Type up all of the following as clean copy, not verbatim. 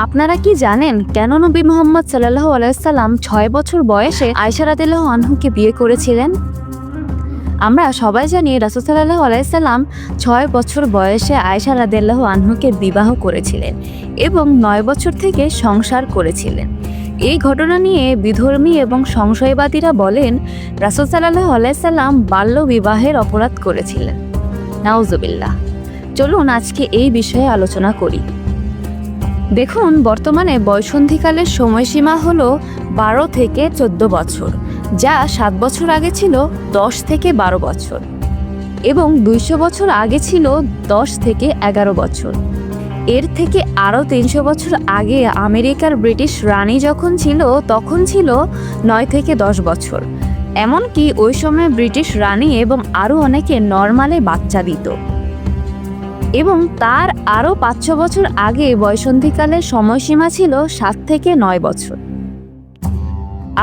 আপনারা কি জানেন কেন নবী মুহাম্মদ সাল্লাল্লাহু আলাইহি সাল্লাম 6 বছর বয়সে আয়েশা রাদিয়াল্লাহু আনহুকে বিয়ে করেছিলেন? আমরা সবাই জানি রাসূল সাল্লাল্লাহু আলাইহি সাল্লাম 6 বছর বয়সে আয়েশা রাদিয়াল্লাহু আনহুকে বিবাহ করেছিলেন এবং 9 বছর থেকে সংসার করেছিলেন। এই ঘটনা নিয়ে বিধর্মী এবং সংশয়বাদীরা বলেন রাসূল সাল্লাল্লাহু আলাইহি সাল্লাম বাল্য বিবাহের অপরাধ করেছিলেন। নাউজুবিল্লাহ। চলুন আজকে এই বিষয়ে আলোচনা করি। দেখুন, বর্তমানে বয়ঃসন্ধিকালের সময়সীমা হলো 12 থেকে 14 বছর, যা 7 বছর আগে ছিল 10 থেকে 12 বছর এবং 200 বছর আগে ছিল 10 থেকে 11 বছর। এর থেকে আরও 300 বছর আগে আমেরিকার ব্রিটিশ রানী যখন ছিল তখন ছিল 9 থেকে 10 বছর। এমনকি ওই সময় ব্রিটিশ রানী এবং আরও অনেকে নর্মালে বাচ্চা দিত। এবং তার আরও 5-6 বছর আগে বয়ঃসন্ধিকালের সময়সীমা ছিল 7 থেকে 9 বছর।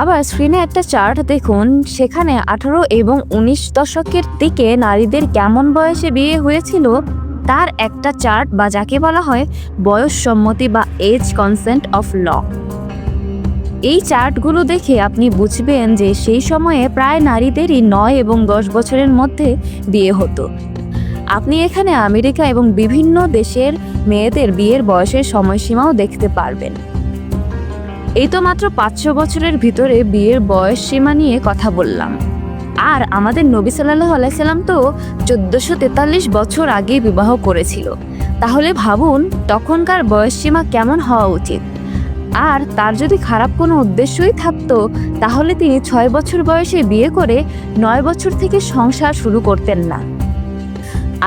আবার স্ক্রিনে একটা চার্ট দেখুন, সেখানে 18 এবং 19 দশকের দিকে নারীদের কেমন বয়সে বিয়ে হয়েছিল তার একটা চার্ট, বা যাকে বলা হয় বয়ঃসম্মতি বা এজ কনসেন্ট অফ ল। এই চার্টগুলো দেখে আপনি বুঝবেন যে সেই সময়ে প্রায় নারীদেরই 9 এবং 10 বছরের মধ্যে বিয়ে হতো। আপনি এখানে আমেরিকা এবং বিভিন্ন দেশের মেয়েদের বিয়ের বয়সের সময়সীমাও দেখতে পারবেন। এই তো মাত্র 500 বছরের ভিতরে বিয়ের বয়স সীমা নিয়ে কথা বললাম। আর আমাদের নবী সাল্লাল্লাহু আলাইহি সাল্লাম তো 1443 বছর আগে বিবাহ করেছিল। তাহলে ভাবুন তখনকার বয়স সীমা কেমন হওয়া উচিত। আর তার যদি খারাপ কোনো উদ্দেশ্যই থাকতো তাহলে তিনি 6 বছর বয়সে বিয়ে করে 9 বছর থেকে সংসার শুরু করতেন না।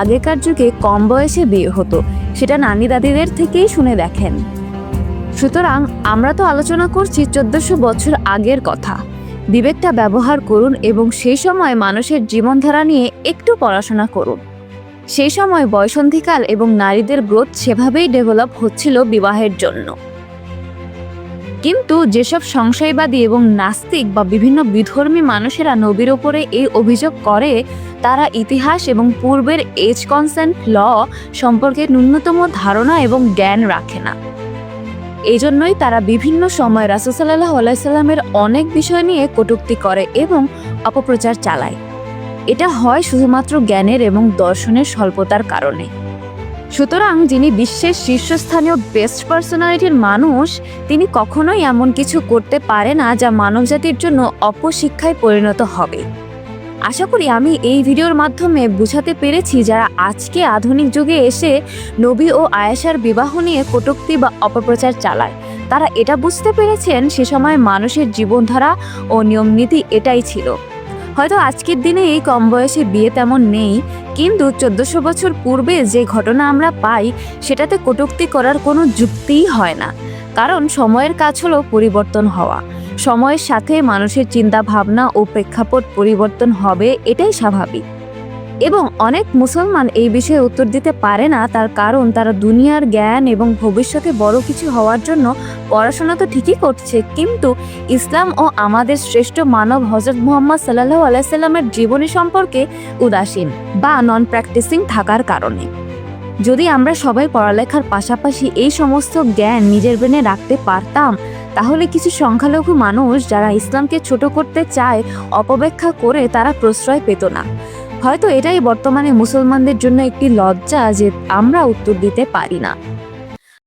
আগেকার যুগে কম বয়সে বিয়ে হতো, সেটা নানি দাদিদের থেকেই শুনে দেখেন। সুতরাং আমরা তো আলোচনা করছি 1400 বছর আগের কথা। বিবেকটা ব্যবহার করুন এবং সেই সময় মানুষের জীবনধারা নিয়ে একটু পড়াশোনা করুন। সেই সময় বয়ঃসন্ধিকাল এবং নারীদের গ্রোথ সেভাবেই ডেভেলপ হচ্ছিল বিবাহের জন্য। কিন্তু যেসব সংশয়বাদী এবং নাস্তিক বা বিভিন্ন বিধর্মী মানুষেরা নবীর ওপরে এই অভিযোগ করে, তারা ইতিহাস এবং পূর্বের এজ কনসেন্ট ল সম্পর্কে ন্যূনতম ধারণা এবং জ্ঞান রাখে না। এই জন্যই তারা বিভিন্ন সময় রাসূল সাল্লাল্লাহু আলাইহি সাল্লামের অনেক বিষয় নিয়ে কটূক্তি করে এবং অপপ্রচার চালায়। এটা হয় শুধুমাত্র জ্ঞানের এবং দর্শনের স্বল্পতার কারণে। সুতরাং যিনি বিশ্বের শীর্ষস্থানীয় বেস্ট পার্সোনালিটির মানুষ, তিনি কখনোই এমন কিছু করতে পারে না যা মানবজাতির জন্য অপশিক্ষায় পরিণত হবে। আশা করি আমি এই ভিডিওর মাধ্যমে বুঝাতে পেরেছি যারা আজকে আধুনিক যুগে এসে নবী ও আয়েশার বিবাহ নিয়ে কটূক্তি বা অপপ্রচার চালায়, তারা এটা বুঝতে পেরেছেন সে সময় মানুষের জীবনধারা ও নিয়মনীতি এটাই ছিল। হয়তো আজকের দিনে এই কম বয়সে বিয়ে তেমন নেই, কিন্তু 1400 বছর পূর্বে যে ঘটনা আমরা পাই সেটাতে কটূক্তি করার কোনো যুক্তিই হয় না। কারণ সময়ের কাজ হলো পরিবর্তন হওয়া। সময়ের সাথে মানুষের চিন্তা ভাবনা ও প্রেক্ষাপট পরিবর্তন হবে, এটাই স্বাভাবিক। এবং অনেক মুসলমান এই বিষয়ে উত্তর দিতে পারে না, তার কারণ তারা দুনিয়ার জ্ঞান এবং ভবিষ্যতে বড় কিছু হওয়ার জন্য পড়াশোনা তো ঠিকই করছে, কিন্তু ইসলাম ও আমাদের শ্রেষ্ঠ মানব হযরত মুহাম্মদ সাল্লাল্লাহু আলাইহি সাল্লামের জীবনী সম্পর্কে উদাসীন বা নন প্র্যাকটিসিং থাকার কারণে। যদি আমরা সবাই পড়ালেখার পাশাপাশি এই সমস্ত জ্ঞান নিজের ব্রেনে রাখতে পারতাম, তাহলে কিছু সংখ্যালঘু মানুষ যারা ইসলামকে ছোট করতে চায় অপব্যাখ্যা করে তারা প্রশ্রয় পেত না। হয়তো এটাই বর্তমানে মুসলমানদের জন্য একটি লজ্জা যে আমরা উত্তর দিতে পারি না।